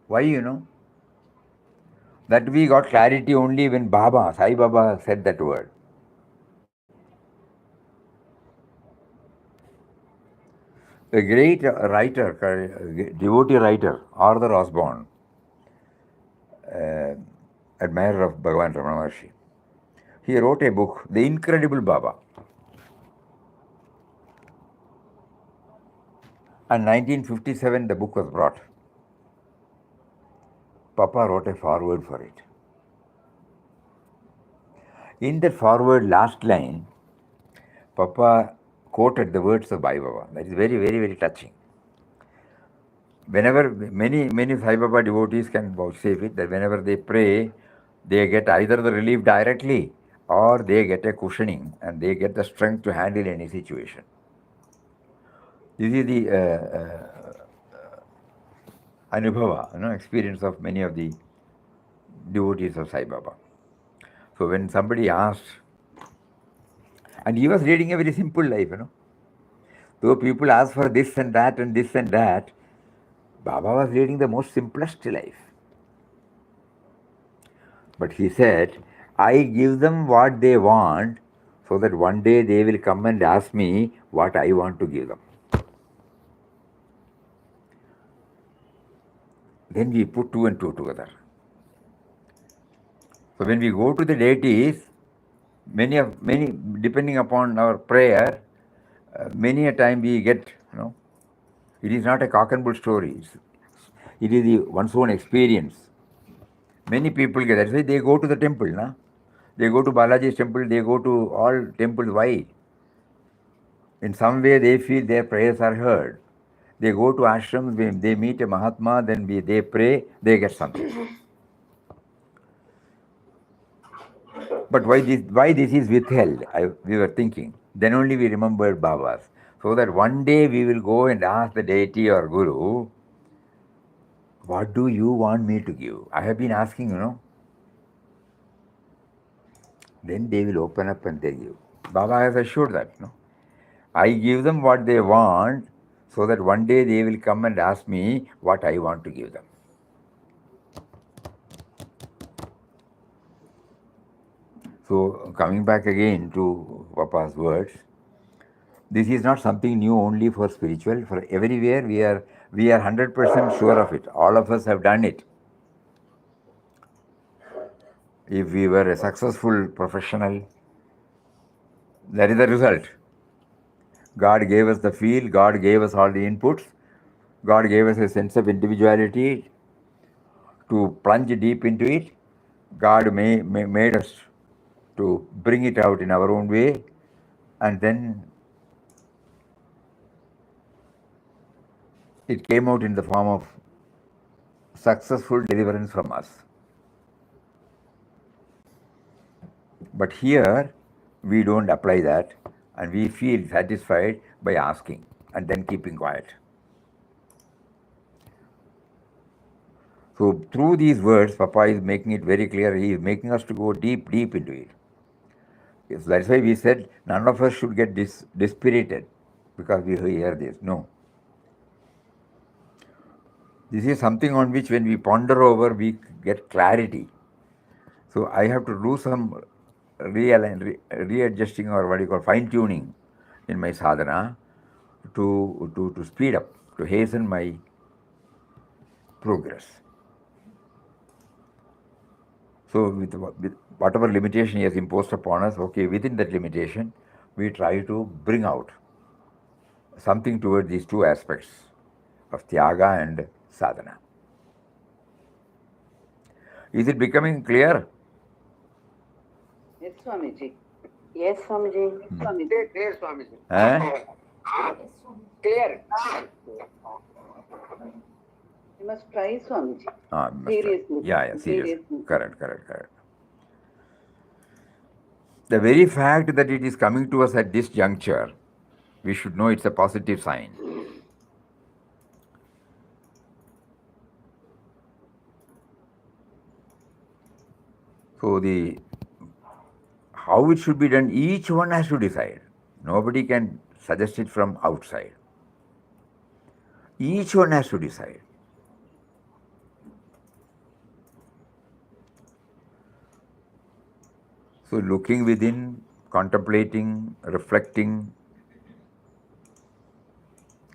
Speaker 2: Why, That we got clarity only when Sai Baba said that word. A great writer, devotee writer, Arthur Osborne, admirer of Bhagavan Ramana Maharshi, he wrote a book, The Incredible Baba. And 1957, the book was brought. Papa wrote a foreword for it. In that foreword, last line, Papa quoted the words of Sai Baba. That is very, very, very touching. Whenever many Sai Baba devotees can vouchsafe it, that whenever they pray, they get either the relief directly or they get a cushioning and they get the strength to handle any situation. This is the anubhava, experience of many of the devotees of Sai Baba. So when somebody asked, and he was leading a very simple life, Though people ask for this and that and this and that, Baba was leading the most simplest life. But he said, I give them what they want so that one day they will come and ask me what I want to give them. Then we put two and two together. So when we go to the deities, many depending upon our prayer, many a time we get, it is not a cock and bull story. It is one's own experience. Many people get that. That's why they go to the temple, They go to Balaji's temple, they go to all temples. Why? In some way they feel their prayers are heard. They go to ashrams, they meet a Mahatma, then they pray, they get something. But why this is withheld? We were thinking. Then only we remembered Baba's. So that one day we will go and ask the deity or guru, what do you want me to give? I have been asking, Then they will open up and they give. Baba has assured that, I give them what they want so that one day they will come and ask me what I want to give them. So coming back again to Papa's words, this is not something new only for spiritual. For everywhere we are 100% sure of it. All of us have done it. If we were a successful professional, that is the result. God gave us the field, God gave us all the inputs, God gave us a sense of individuality to plunge deep into it. God made us to bring it out in our own way, and then it came out in the form of successful deliverance from us. But here, we don't apply that, and we feel satisfied by asking and then keeping quiet. So through these words, Papa is making it very clear. He is making us to go deep, deep into it. Yes, that's why we said none of us should get dispirited because we hear this. No. This is something on which when we ponder over, we get clarity. So I have to do some readjusting or what you call fine-tuning in my sadhana to speed up, to hasten my progress. So with whatever limitation he has imposed upon us, okay, within that limitation, we try to bring out something toward these two aspects of Tyaga and Sadhana. Is it becoming clear?
Speaker 5: Yes, Swamiji.
Speaker 3: Yes, Swamiji.
Speaker 5: Swamiji. Clear, Swamiji. Clear. You must try, Swamiji. Seriously.
Speaker 2: Yeah, seriously. Correct. The very fact that it is coming to us at this juncture, we should know it's a positive sign. So how it should be done, each one has to decide. Nobody can suggest it from outside. Each one has to decide. So looking within, contemplating, reflecting.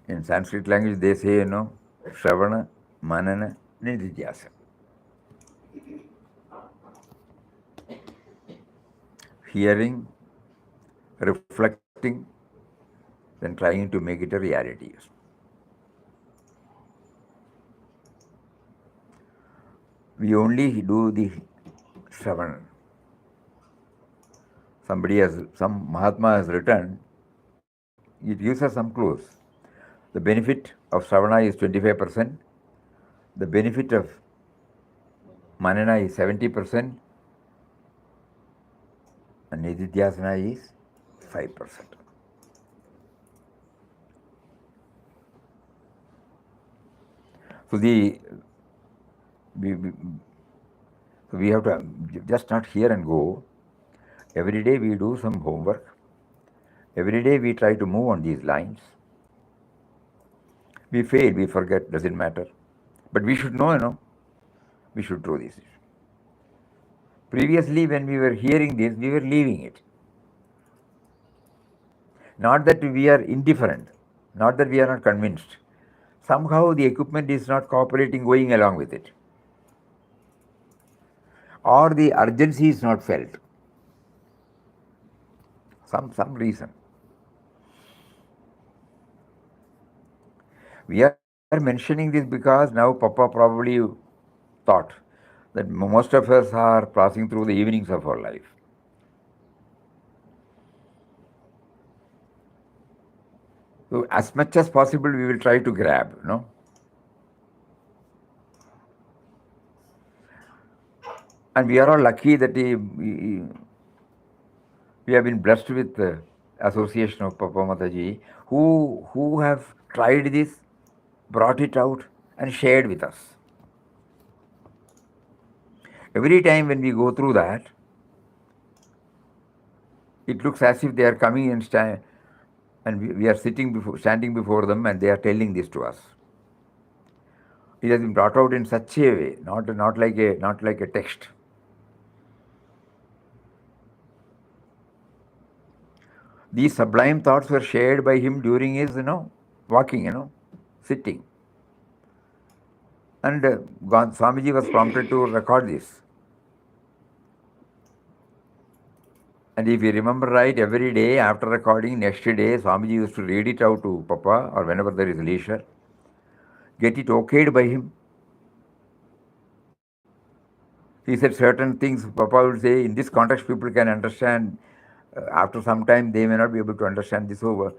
Speaker 2: In Sanskrit language they say, Shravana, Manana, Nididhyasa. Hearing, reflecting, then trying to make it a reality. We only do the Shravana. Some Mahatma has written, it gives us some clues. The benefit of Shravana is 25%, the benefit of Manana is 70%, and Nididhyasana is 5%. So we have to just not hear and go. Every day we do some homework. Every day we try to move on these lines. We fail, we forget, doesn't matter. But we should know, we should do this. Previously, when we were hearing this, we were leaving it. Not that we are indifferent, not that we are not convinced. Somehow the equipment is not cooperating, going along with it. Or the urgency is not felt. Some reason. We are mentioning this because now Papa probably thought that most of us are passing through the evenings of our life. So as much as possible we will try to grab, And we are all lucky that we have been blessed with the association of Papa Mataji who have tried this, brought it out and shared with us. Every time when we go through that, it looks as if they are coming and we are standing before them and they are telling this to us. It has been brought out in such a way, not like a text. These sublime thoughts were shared by him during his, walking, sitting. And Swamiji was prompted to record this. And if you remember right, every day after recording, next day, Swamiji used to read it out to Papa or whenever there is leisure, get it okayed by him. He said certain things, Papa would say, in this context people can understand. After some time, they may not be able to understand this over.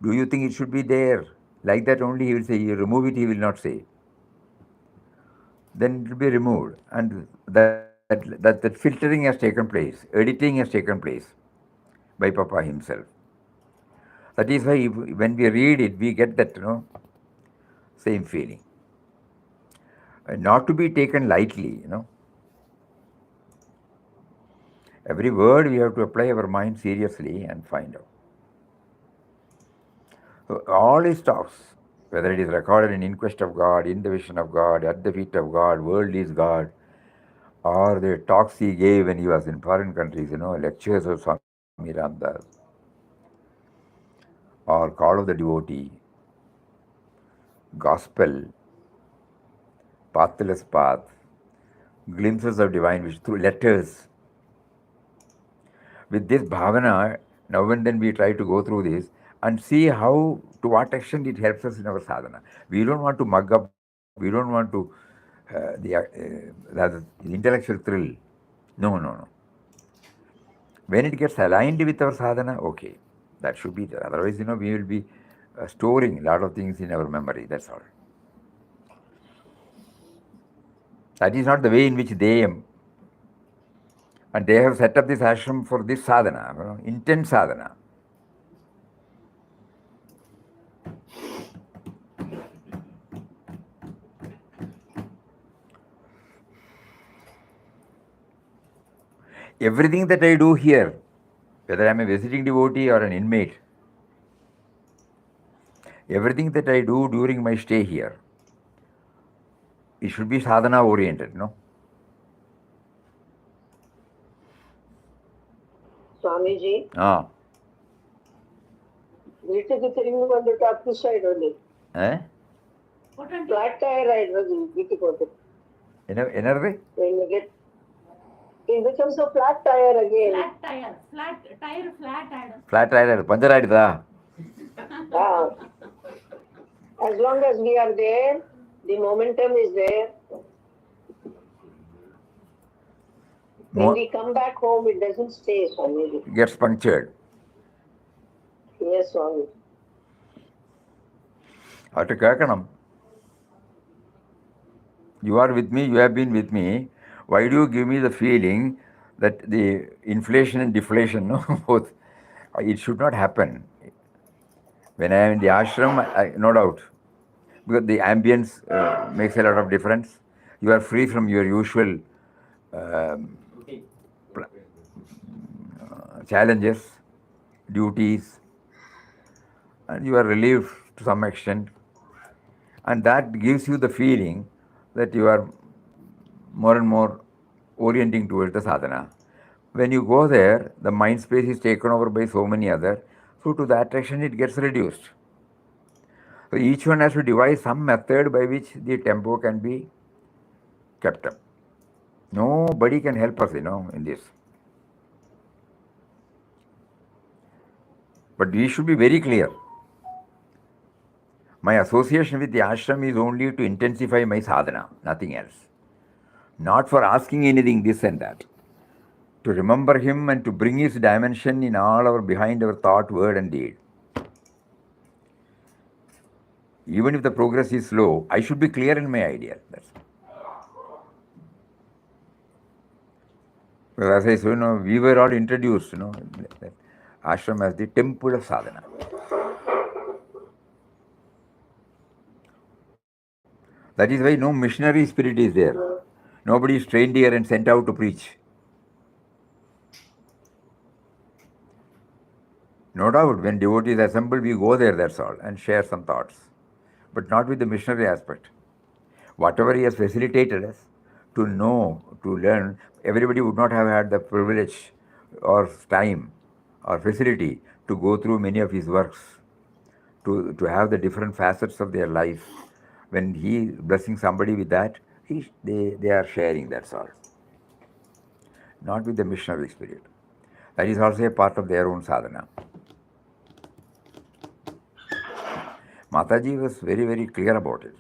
Speaker 2: Do you think it should be there? Like that only he will say, you remove it, he will not say. Then it will be removed. And that filtering has taken place, editing has taken place by Papa himself. That is why when we read it, we get that, same feeling. Not to be taken lightly, Every word we have to apply our mind seriously and find out. So all his talks, whether it is recorded in Inquest of God, In the Vision of God, At the Feet of God, World is God, or the talks he gave when he was in foreign countries, lectures of Swami Ramdas, or Call of the Devotee, Gospel, Pathless Path, Glimpses of Divine Vision, through letters. With this bhavana, now and then we try to go through this and see to what extent it helps us in our sadhana. We don't want to mug up, we don't want to the intellectual thrill. No. When it gets aligned with our sadhana, okay, that should be there. Otherwise, we will be storing a lot of things in our memory, that's all. That is not the way in which they and they have set up this ashram for this sadhana, intense sadhana. Everything that I do here, whether I am a visiting devotee or an inmate, everything that I do during my stay here, it should be sadhana oriented, no?
Speaker 4: Swamiji, வீட்டுக்கு திரும்பி வந்துட்டு அப்பு side வந்து flat tire ஆயிடுறது வீட்டுக்கு வந்து
Speaker 2: என்னது?
Speaker 4: When you get it becomes a flat tire again.
Speaker 2: Flat tire பஞ்சர் ஆயிடுதா?
Speaker 4: As long as we are there, the momentum is there. When we come back home, it doesn't stay, Swamiji.
Speaker 2: It gets punctured.
Speaker 4: Yes, Swami.
Speaker 2: Have to கேட்கணும். You are with me, you have been with me. Why do you give me the feeling that the inflation and deflation, no, both, it should not happen. When I am in the ashram, no doubt, because the ambience makes a lot of difference. You are free from your usual challenges, duties, and you are relieved to some extent. And that gives you the feeling that you are more and more orienting towards the sadhana. When you go there, the mind space is taken over by so many others, so to that extent it gets reduced. So each one has to devise some method by which the tempo can be kept up. Nobody can help us, in this. But we should be very clear. My association with the ashram is only to intensify my sadhana, nothing else. Not for asking anything, this and that. To remember him and to bring his dimension in all our behind our thought, word and deed. Even if the progress is slow, I should be clear in my idea. That's it. Well, as I said, we were all introduced, ashram as the temple of sadhana. That is why no missionary spirit is there. Nobody is trained here and sent out to preach. No doubt, when devotees assemble, we go there, that's all, and share some thoughts. But not with the missionary aspect. Whatever he has facilitated us to know, to learn, everybody would not have had the privilege or time or facility to go through many of his works, to have the different facets of their life. When he is blessing somebody with that, they are sharing, that's all. Not with the missionary spirit. That is also a part of their own sadhana. Mataji was very, very clear about it.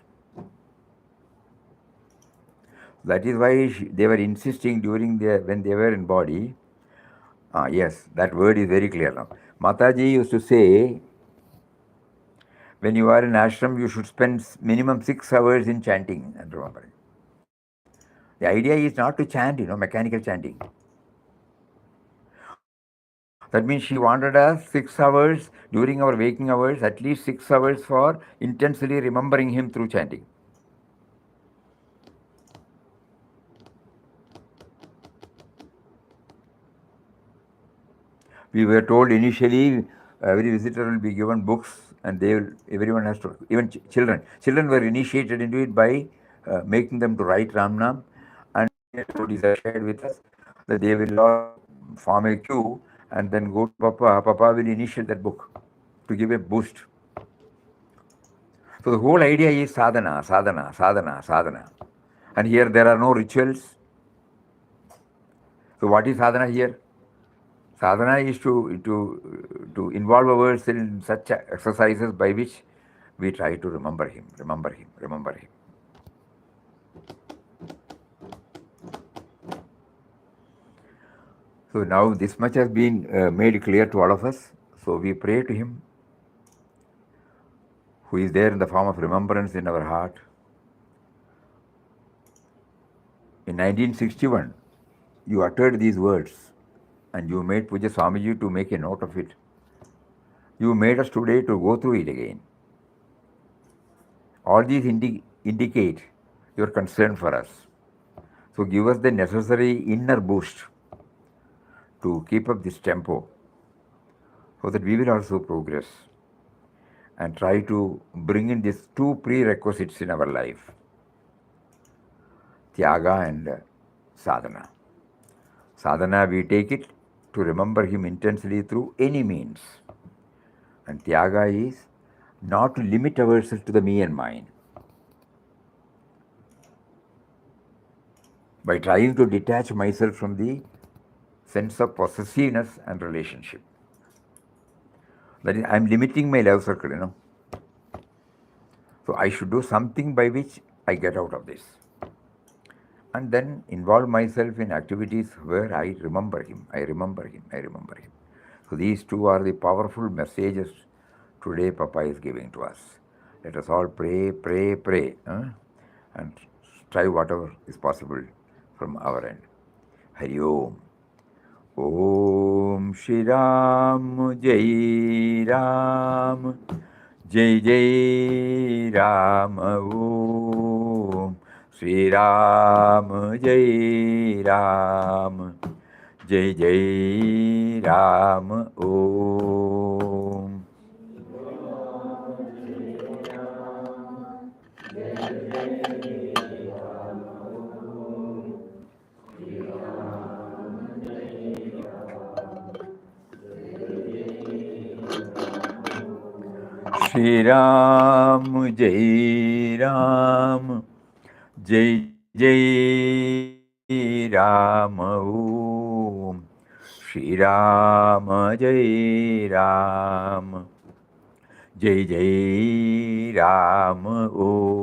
Speaker 2: That is why they were insisting when they were in body. Yes, that word is very clear now. Mataji used to say, when you are in ashram, you should spend minimum 6 hours in chanting and remembering. The idea is not to chant, mechanical chanting. That means she wanted us 6 hours during our waking hours, at least 6 hours for intensely remembering him through chanting. We were told initially every visitor will be given books and everyone has to, even children were initiated into it by making them to write Ramnam, and devotees are shared with us that they will all form a queue and then go to Papa. Papa will initiate that book to give a boost. So the whole idea is sadhana, sadhana, sadhana, sadhana. And here there are no rituals. So what is sadhana here? Sadhana is to involve ourselves in such exercises by which we try to remember him, remember him, remember him. So now this much has been made clear to all of us. So we pray to him who is there in the form of remembrance in our heart. In 1961, you uttered these words and you made Puja Swamiji to make a note of it. You made us today to go through it again. All these indicate your concern for us. So give us the necessary inner boost to keep up this tempo so that we will also progress and try to bring in these two prerequisites in our life, Tyaga and Sadhana. Sadhana, we take it to remember him intensely through any means. And Tyaga is not to limit ourselves to the me and mine. By trying to detach myself from the sense of possessiveness and relationship. That is, I'm limiting my love circle, So I should do something by which I get out of this. And then involve myself in activities where I remember him. So these two are the powerful messages today Papa is giving to us. Let us all pray, and strive whatever is possible from our end. Hari Om. Om Shri Ram Jai Ram Jai Jai Ram Om Shri Ram Jai Ram Jai Jai Ram Om. Shri Ram Jai Ram Jai Jai Ram Om Shri Ram Jai Ram Jai Jai Ram Om.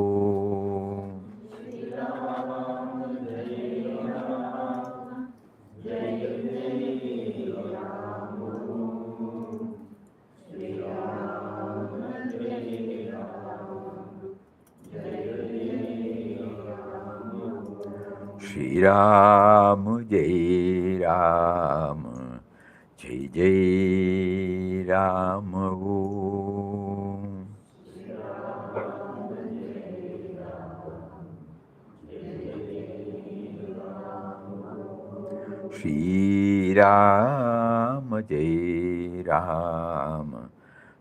Speaker 2: Shri Ram Jai Ram Jai Jai Ram Om. Shri Ram Jai Ram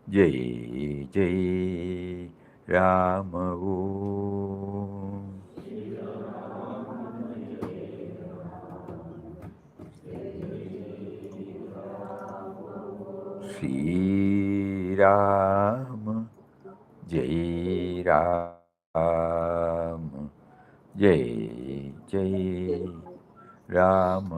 Speaker 2: Jai Jai Ram Om. Shri Ram Jai Ram Jai Jai Ram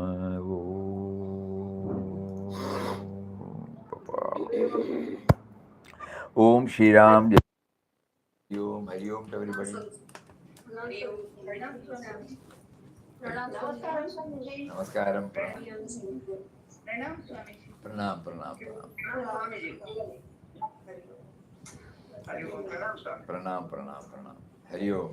Speaker 2: Om Shri Ram Jai. Hari Om to everybody. Namaskaram. Pranam. Pranam. Hari Om.